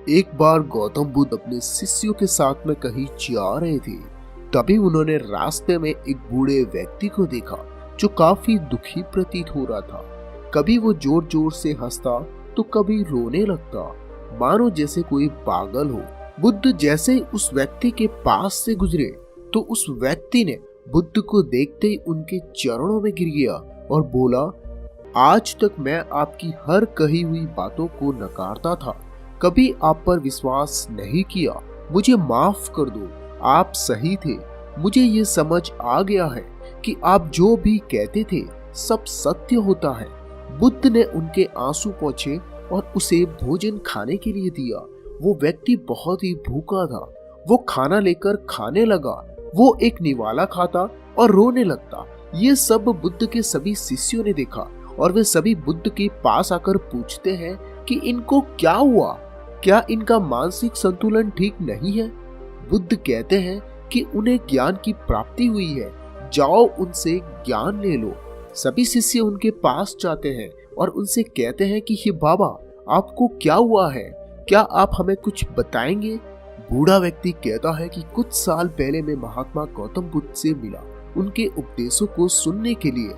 एक बार गौतम बुद्ध अपने शिष्यों के साथ में कहीं जा रहे थे। तभी उन्होंने रास्ते में एक बूढ़े व्यक्ति को देखा जो काफी दुखी प्रतीत हो रहा था। कभी वो जोर जोर से हंसता तो कभी रोने लगता, मानो जैसे कोई पागल हो। बुद्ध जैसे ही उस व्यक्ति के पास से गुजरे तो उस व्यक्ति ने बुद्ध को देखते ही उनके चरणों में गिर गया और बोला, आज तक मैं आपकी हर कही हुई बातों को नकारता था, कभी आप पर विश्वास नहीं किया। मुझे माफ कर दो, आप सही थे। मुझे ये समझ आ गया है कि आप जो भी कहते थे सब सत्य होता है। बुद्ध ने उनके आंसू पोंछे और उसे भोजन खाने के लिए दिया। वो व्यक्ति बहुत ही भूखा था। वो खाना लेकर खाने लगा। वो एक निवाला खाता और रोने लगता। ये सब बुद्ध के सभी शिष्यों ने देखा और वे सभी बुद्ध के पास आकर पूछते हैं कि इनको क्या हुआ, क्या इनका मानसिक संतुलन ठीक नहीं है। बुद्ध कहते हैं कि उन्हें ज्ञान की प्राप्ति हुई है, जाओ उनसे ज्ञान ले लो। सभी शिष्य उनके पास जाते हैं और उनसे कहते हैं कि हे बाबा, आपको क्या हुआ है, क्या आप हमें कुछ बताएंगे। बूढ़ा व्यक्ति कहता है कि कुछ साल पहले मैं महात्मा गौतम बुद्ध से मिला उनके उपदेशों को सुनने के लिए,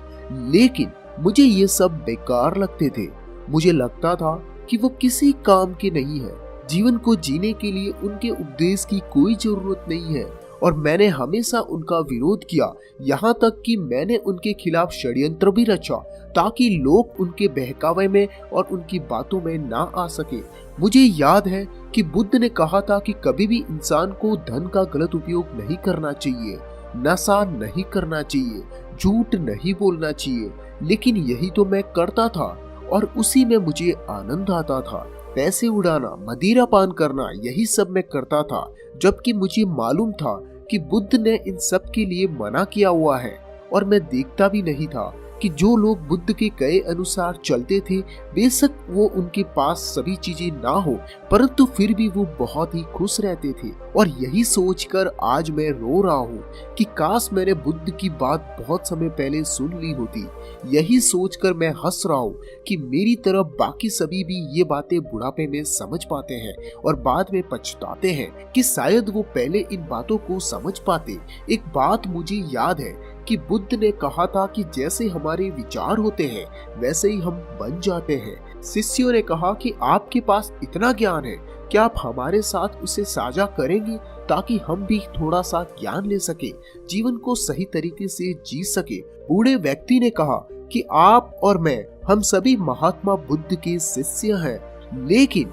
लेकिन मुझे ये सब बेकार लगते थे। मुझे लगता था कि वो किसी काम के नहीं है। जीवन को जीने के लिए उनके उपदेश की कोई जरूरत नहीं है और मैंने हमेशा उनका विरोध किया। यहाँ तक कि मैंने उनके खिलाफ षड्यंत्र भी रचा ताकि लोग उनके बहकावे में और उनकी बातों में ना आ सके। मुझे याद है कि बुद्ध ने कहा था कि कभी भी इंसान को धन का गलत उपयोग नहीं करना चाहिए, नशा नहीं करना चाहिए, झूठ नहीं बोलना चाहिए, लेकिन यही तो मैं करता था और उसी में मुझे आनंद आता था। पैसे उड़ाना, मदिरा पान करना, यही सब मैं करता था, जबकि मुझे मालूम था कि बुद्ध ने इन सब के लिए मना किया हुआ है। और मैं देखता भी नहीं था कि जो लोग बुद्ध के कहे अनुसार चलते थे, बेशक वो उनके पास सभी चीजें ना हो, परंतु फिर भी वो बहुत ही खुश रहते थे। और यही सोचकर आज मैं रो रहा हूँ कि काश मैंने बुद्ध की बात बहुत समय पहले सुन ली होती। यही सोचकर मैं हंस रहा हूँ कि मेरी तरफ बाकी सभी भी ये बातें बुढ़ापे में समझ पाते हैं और बाद में पछताते हैं कि शायद वो पहले इन बातों को समझ पाते। एक बात मुझे याद है कि बुद्ध ने कहा था कि जैसे हमारे विचार होते हैं वैसे ही हम बन जाते हैं। शिष्यों ने कहा कि आपके पास इतना ज्ञान है, क्या आप हमारे साथ उसे साझा करेंगे ताकि हम भी थोड़ा सा ज्ञान ले सके, जीवन को सही तरीके से जी सके। बूढ़े व्यक्ति ने कहा कि आप और मैं, हम सभी महात्मा बुद्ध के शिष्य हैं, लेकिन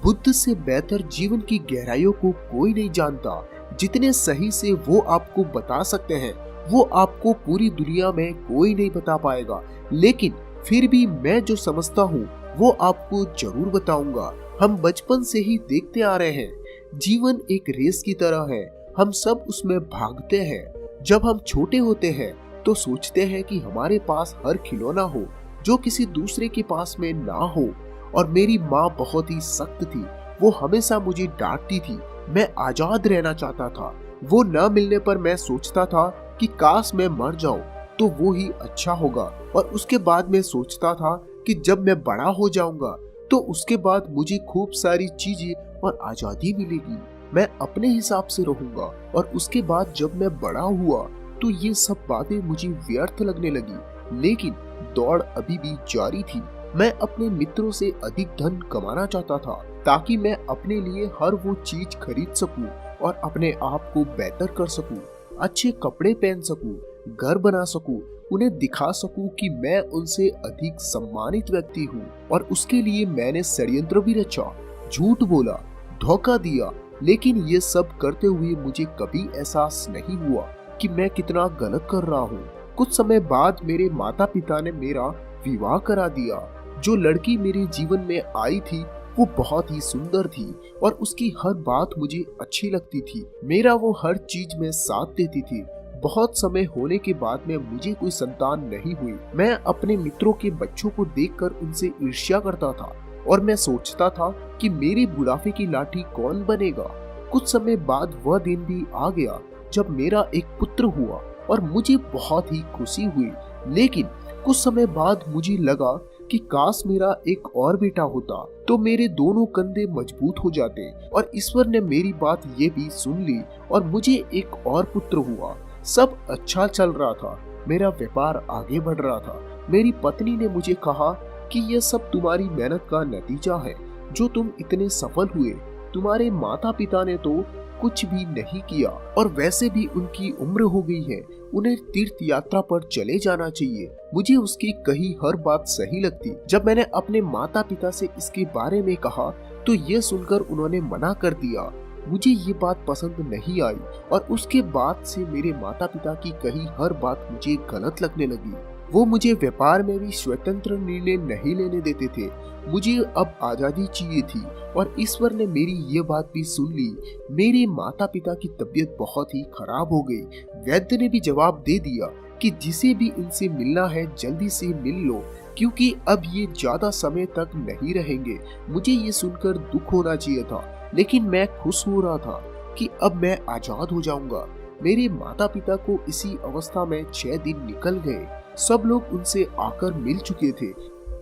बुद्ध से बेहतर जीवन की गहराइयों को कोई नहीं जानता। जितने सही से वो आपको बता सकते हैं वो आपको पूरी दुनिया में कोई नहीं बता पाएगा, लेकिन फिर भी मैं जो समझता हूँ वो आपको जरूर बताऊंगा। हम बचपन से ही देखते आ रहे हैं, जीवन एक रेस की तरह है, हम सब उसमें भागते हैं। जब हम छोटे होते हैं तो सोचते हैं कि हमारे पास हर खिलौना हो जो किसी दूसरे के पास में ना हो। और मेरी माँ बहुत ही सख्त थी, वो हमेशा मुझे डांटती थी। मैं आजाद रहना चाहता था। वो न मिलने पर मैं सोचता था कि काश मैं मर जाऊं तो वो ही अच्छा होगा। और उसके बाद मैं सोचता था कि जब मैं बड़ा हो जाऊंगा तो उसके बाद मुझे खूब सारी चीजें और आजादी मिलेगी, मैं अपने हिसाब से रहूंगा। और उसके बाद जब मैं बड़ा हुआ तो ये सब बातें मुझे व्यर्थ लगने लगी, लेकिन दौड़ अभी भी जारी थी। मैं अपने मित्रों से अधिक धन कमाना चाहता था ताकि मैं अपने लिए हर वो चीज खरीद सकूं और अपने आप को बेहतर कर सकूं, अच्छे कपड़े पहन सकूं, घर बना सकूं, उन्हें दिखा सकूं कि मैं उनसे अधिक सम्मानित व्यक्ति हूं। और उसके लिए मैंने षड्यंत्र भी रचा, झूठ बोला, धोखा दिया, लेकिन ये सब करते हुए मुझे कभी एहसास नहीं हुआ कि मैं कितना गलत कर रहा हूँ। कुछ समय बाद मेरे माता पिता ने मेरा विवाह करा दिया। जो लड़की मेरे जीवन में आई थी वो बहुत ही सुंदर थी और उसकी हर बात मुझे अच्छी लगती थी। मेरा वो हर चीज में साथ देती थी। बहुत समय होने के बाद में मुझे कोई संतान नहीं हुई। मैं अपने मित्रों के बच्चों को देखकर उनसे ईर्ष्या करता था और मैं सोचता था कि मेरे बुढ़ापे की लाठी कौन बनेगा। कुछ समय बाद वह दिन भी आ गया जब मेरा एक पुत्र हुआ और मुझे बहुत ही खुशी हुई, लेकिन कुछ समय बाद मुझे लगा कि काश मेरा एक और बेटा होता तो मेरे दोनों कंधे मजबूत हो जाते। और ईश्वर ने मेरी बात ये भी सुन ली और मुझे एक और पुत्र हुआ। सब अच्छा चल रहा था, मेरा व्यापार आगे बढ़ रहा था। मेरी पत्नी ने मुझे कहा कि यह सब तुम्हारी मेहनत का नतीजा है जो तुम इतने सफल हुए। तुम्हारे माता पिता ने तो कुछ भी नहीं किया और वैसे भी उनकी उम्र हो गई है, उन्हें तीर्थ यात्रा पर चले जाना चाहिए। मुझे उसकी कही हर बात सही लगती। जब मैंने अपने माता पिता से इसके बारे में कहा तो ये सुनकर उन्होंने मना कर दिया। मुझे ये बात पसंद नहीं आई और उसके बाद से मेरे माता पिता की कही हर बात मुझे गलत लगने लगी। वो मुझे व्यापार में भी स्वतंत्र निर्णय नहीं लेने देते थे। मुझे अब आजादी चाहिए थी और ईश्वर ने मेरी ये बात भी सुन ली। मेरे माता पिता की तबीयत बहुत ही खराब हो गई। वैद्य ने भी जवाब दे दिया कि जिसे भी इनसे मिलना है जल्दी से मिल लो, क्योंकि अब ये ज्यादा समय तक नहीं रहेंगे। मुझे ये सुनकर दुख होना चाहिए था, लेकिन मैं खुश हो रहा था कि अब मैं आजाद हो जाऊंगा। मेरे माता पिता को इसी अवस्था में 6 दिन निकल गए। सब लोग उनसे आकर मिल चुके थे।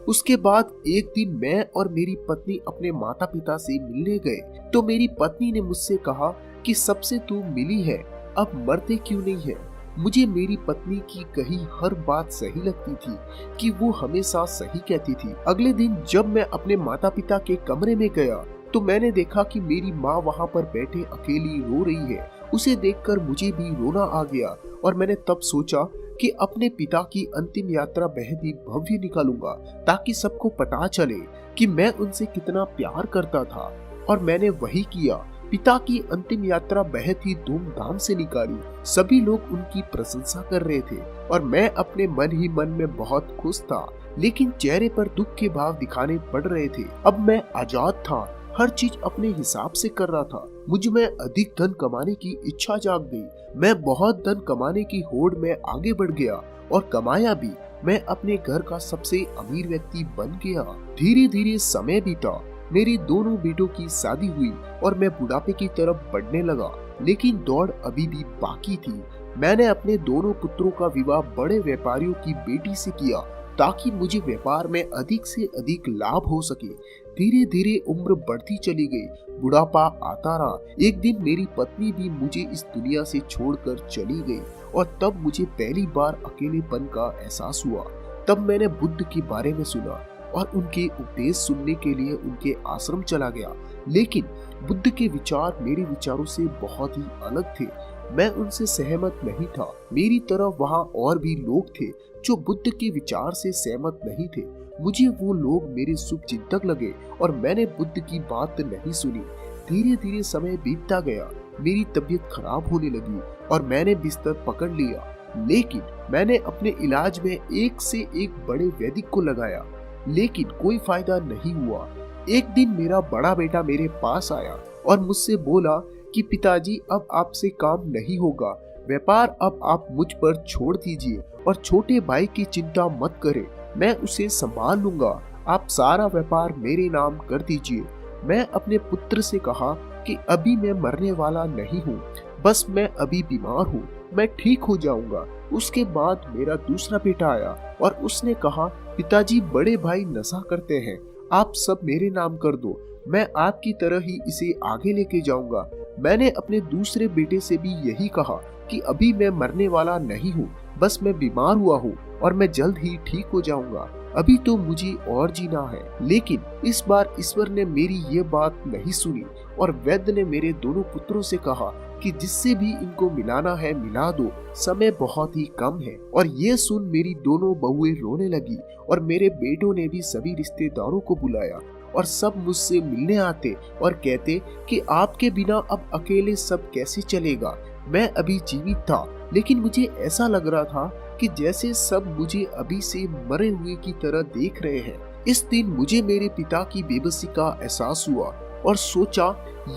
उसके बाद एक दिन मैं और मेरी पत्नी अपने माता पिता से मिलने गए तो मेरी पत्नी ने मुझसे कहा कि सबसे तू मिली है, अब मरते क्यों नहीं है। मुझे मेरी पत्नी की कही हर बात सही लगती थी कि वो हमेशा सही कहती थी। अगले दिन जब मैं अपने माता पिता के कमरे में गया तो मैंने देखा कि मेरी माँ वहाँ पर बैठे अकेली रो रही है। उसे देखकर मुझे भी रोना आ गया और मैंने तब सोचा कि अपने पिता की अंतिम यात्रा बेहद ही भव्य निकालूंगा ताकि सबको पता चले कि मैं उनसे कितना प्यार करता था। और मैंने वही किया। पिता की अंतिम यात्रा बेहद ही धूमधाम से निकाली। सभी लोग उनकी प्रशंसा कर रहे थे और मैं अपने मन ही मन में बहुत खुश था, लेकिन चेहरे पर दुख के भाव दिखाने पड़ रहे थे। अब मैं आजाद था, हर चीज अपने हिसाब से कर रहा था। मुझ में अधिक धन कमाने की इच्छा जाग गई। मैं बहुत धन कमाने की होड़ में आगे बढ़ गया और कमाया भी। मैं अपने घर का सबसे अमीर व्यक्ति बन गया। धीरे धीरे समय बीता। मेरी दोनों बेटों की शादी हुई और मैं बुढ़ापे की तरफ बढ़ने लगा, लेकिन दौड़ अभी भी बाकी थी। मैंने अपने दोनों पुत्रों का विवाह बड़े व्यापारियों की बेटी से किया ताकि मुझे व्यापार में अधिक से अधिक लाभ हो सके। धीरे धीरे उम्र बढ़ती चली गई, बुढ़ापा आता रहा। एक दिन मेरी पत्नी भी मुझे इस दुनिया से छोड़कर चली गई और तब मुझे पहली बार अकेलेपन का एहसास हुआ। तब मैंने बुद्ध के बारे में सुना और उनके उपदेश सुनने के लिए उनके आश्रम चला गया। लेकिन बुद्ध के विचार मेरे विचारों से बहुत ही अलग थे। मैं उनसे सहमत नहीं था। मेरी तरह वहाँ और भी लोग थे जो बुद्ध के विचार से सहमत नहीं थे। मुझे वो लोग मेरे शुभ चिंतक लगे और मैंने बुद्ध की बात नहीं सुनी। धीरे धीरे समय बीतता गया। मेरी तबीयत खराब होने लगी और मैंने बिस्तर पकड़ लिया। लेकिन मैंने अपने इलाज में एक से एक बड़े वैदिक को लगाया, लेकिन कोई फायदा नहीं हुआ। एक दिन मेरा बड़ा बेटा मेरे पास आया और मुझसे बोला कि पिताजी, अब आपसे काम नहीं होगा, व्यापार अब आप मुझ पर छोड़ दीजिए और छोटे भाई की चिंता मत करें, मैं उसे संभाल लूंगा। आप सारा व्यापार मेरे नाम कर दीजिए। मैं अपने पुत्र से कहा कि अभी मैं मरने वाला नहीं हूँ, बस मैं अभी बीमार हूँ, मैं ठीक हो जाऊंगा। उसके बाद मेरा दूसरा बेटा आया और उसने कहा, पिताजी, बड़े भाई नशा करते हैं, आप सब मेरे नाम कर दो, मैं आपकी तरह ही इसे आगे लेके जाऊंगा। मैंने अपने दूसरे बेटे से भी यही कहा कि अभी मैं मरने वाला नहीं हूँ, बस मैं बीमार हुआ हूँ और मैं जल्द ही ठीक हो जाऊंगा, अभी तो मुझे और जीना है। लेकिन इस बार ईश्वर ने मेरी ये बात नहीं सुनी और वैद्य ने मेरे दोनों पुत्रों से कहा कि जिससे भी इनको मिलाना है मिला दो, समय बहुत ही कम है। और ये सुन मेरी दोनों बहुएं रोने लगी और मेरे बेटों ने भी सभी रिश्तेदारों को बुलाया और सब मुझसे मिलने आते और कहते कि आपके बिना अब अकेले सब कैसे चलेगा। मैं अभी जीवित था, लेकिन मुझे ऐसा लग रहा था कि जैसे सब मुझे अभी से मरे हुए की तरह देख रहे हैं। इस दिन मुझे मेरे पिता की बेबसी का एहसास हुआ और सोचा,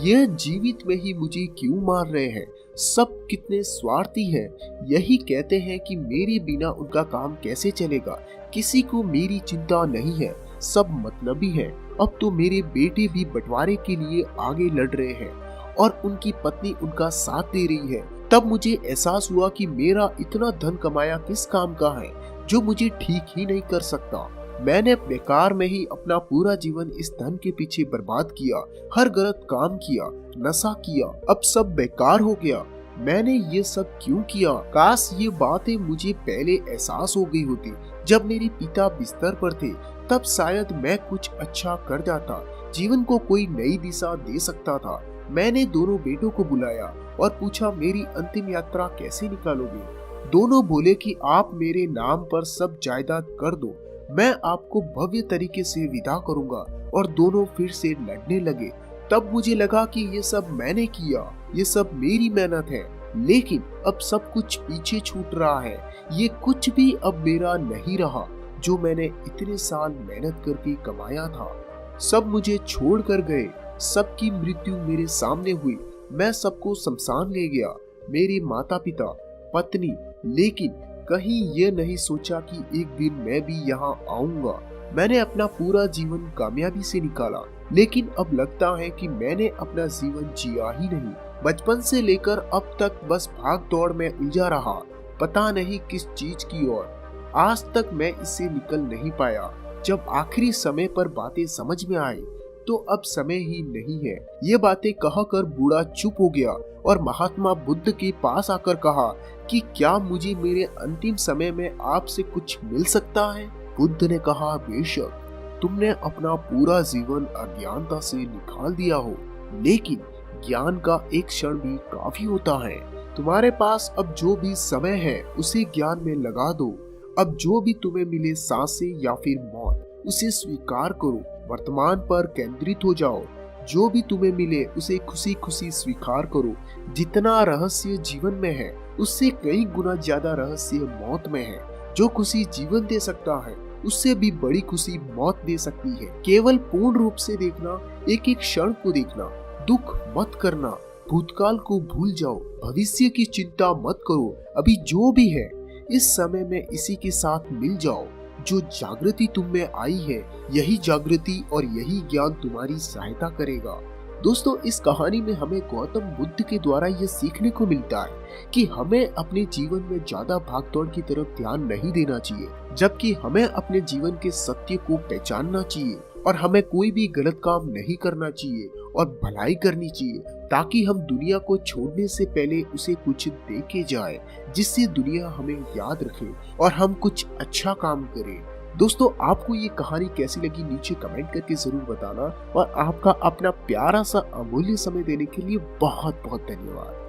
यह जीवित में ही मुझे क्यों मार रहे हैं, सब कितने स्वार्थी हैं। यही कहते हैं कि मेरे बिना उनका काम कैसे चलेगा, किसी को मेरी चिंता नहीं है, सब मतलबी हैं। अब तो मेरे बेटे भी बंटवारे के लिए आगे लड़ रहे हैं और उनकी पत्नी उनका साथ दे रही है। तब मुझे एहसास हुआ कि मेरा इतना धन कमाया किस काम का है जो मुझे ठीक ही नहीं कर सकता। मैंने बेकार में ही अपना पूरा जीवन इस धन के पीछे बर्बाद किया, हर गलत काम किया, नशा किया, अब सब बेकार हो गया। मैंने ये सब क्यों किया? काश ये बातें मुझे पहले एहसास हो गई होती। जब मेरे पिता बिस्तर पर थे तब शायद मैं कुछ अच्छा कर जाता, जीवन को कोई नई दिशा दे सकता था। मैंने दोनों बेटों को बुलाया और पूछा, मेरी अंतिम यात्रा कैसे निकालोगे? दोनों बोले कि आप मेरे नाम पर सब जायदाद कर दो, मैं आपको भव्य तरीके से विदा करूंगा। और दोनों फिर से लड़ने लगे। तब मुझे लगा कि ये सब मैंने किया, ये सब मेरी मेहनत है, लेकिन अब सब कुछ पीछे छूट रहा है। ये कुछ भी अब मेरा नहीं रहा जो मैंने इतने साल मेहनत करके कमाया था। सब मुझे छोड़ कर गए, सबकी मृत्यु मेरे सामने हुई। मैं सबको शमशान ले गया, मेरे माता पिता, पत्नी, लेकिन कहीं ये नहीं सोचा कि एक दिन मैं भी यहाँ आऊंगा। मैंने अपना पूरा जीवन कामयाबी से निकाला, लेकिन अब लगता है कि मैंने अपना जीवन जिया ही नहीं। बचपन से लेकर अब तक बस भाग दौड़ में उलझा रहा, पता नहीं किस चीज की ओर। आज तक मैं इससे निकल नहीं पाया। जब आखिरी समय पर बातें समझ में आई तो अब समय ही नहीं है। ये बातें कहकर बूढ़ा चुप हो गया और महात्मा बुद्ध के पास आकर कहा कि क्या मुझे मेरे अंतिम समय में आपसे कुछ मिल सकता है? बुद्ध ने कहा, बेशक, तुमने अपना पूरा जीवन अज्ञानता से निकाल दिया हो, लेकिन ज्ञान का एक क्षण भी काफी होता है। तुम्हारे पास अब जो भी समय है उसे ज्ञान में लगा दो। अब जो भी तुम्हें मिले, सांसें या फिर मौत, उसे स्वीकार करो। वर्तमान पर केंद्रित हो जाओ। जो भी तुम्हें मिले उसे खुशी खुशी स्वीकार करो। जितना रहस्य जीवन में है उससे कई गुना ज्यादा रहस्य मौत में है। जो खुशी जीवन दे सकता है उससे भी बड़ी खुशी मौत दे सकती है। केवल पूर्ण रूप से देखना, एक एक क्षण को देखना। दुख मत करना, भूतकाल को भूल जाओ, भविष्य की चिंता मत करो। अभी जो भी है इस समय में इसी के साथ मिल जाओ। जो जागृति तुम में आई है, यही जागृति और यही ज्ञान तुम्हारी सहायता करेगा। दोस्तों, इस कहानी में हमें गौतम बुद्ध के द्वारा ये सीखने को मिलता है कि हमें अपने जीवन में ज्यादा भागदौड़ की तरफ ध्यान नहीं देना चाहिए, जबकि हमें अपने जीवन के सत्य को पहचानना चाहिए और हमें कोई भी गलत काम नहीं करना चाहिए और भलाई करनी चाहिए, ताकि हम दुनिया को छोड़ने से पहले उसे कुछ दे के जाए, जिससे दुनिया हमें याद रखे और हम कुछ अच्छा काम करें। दोस्तों, आपको ये कहानी कैसी लगी नीचे कमेंट करके जरूर बताना और आपका अपना प्यारा सा अमूल्य समय देने के लिए बहुत बहुत धन्यवाद।